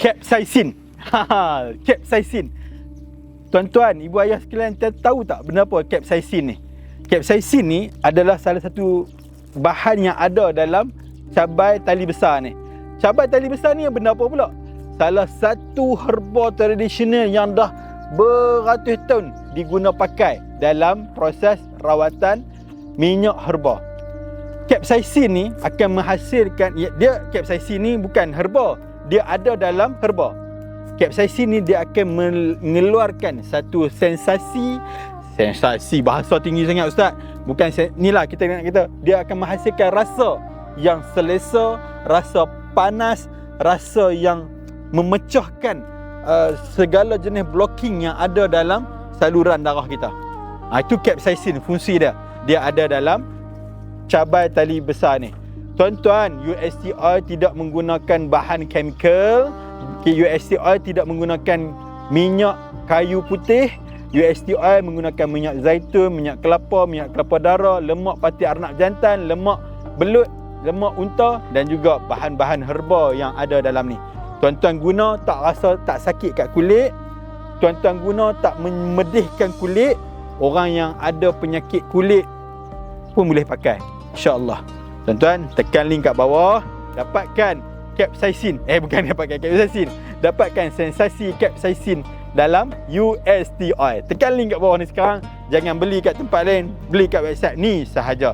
Capsaicin. Capsaicin. Tuan-tuan, ibu ayah sekalian, tahu tak benda apa capsaicin ni? Capsaicin ni adalah salah satu bahan yang ada dalam cabai tali besar ni. Cabai tali besar ni benda apa pula? Salah satu herba tradisional yang dah beratus tahun diguna pakai dalam proses rawatan minyak herba. Capsaicin ni akan menghasilkan, dia capsaicin ni bukan herba, dia ada dalam herba. Capsaicin ni dia akan mengeluarkan satu sensasi bahasa tinggi sangat ustaz. Bukan inilah kita nak kata, dia akan menghasilkan rasa yang selesa, rasa panas, rasa yang memecahkan segala jenis blocking yang ada dalam saluran darah kita. Itu capsaicin, fungsi dia. Dia ada dalam cabai tali besar ni. Tuan-tuan, UST Oil tidak menggunakan bahan chemical. UST Oil tidak menggunakan minyak kayu putih. UST Oil menggunakan minyak zaitun, minyak kelapa darah, lemak pati arnak jantan, lemak belut, lemak unta dan juga bahan-bahan herba yang ada dalam ni. Tuan-tuan guna tak rasa tak sakit kat kulit. Tuan-tuan guna tak memedihkan kulit. Orang yang ada penyakit kulit pun boleh pakai, insya-Allah. Tuan-tuan, tekan link kat bawah, dapatkan capsaicin. Bukan dapatkan capsaicin, dapatkan sensasi capsaicin dalam UST Oil. Tekan link kat bawah ni sekarang. Jangan beli kat tempat lain, beli kat website ni sahaja.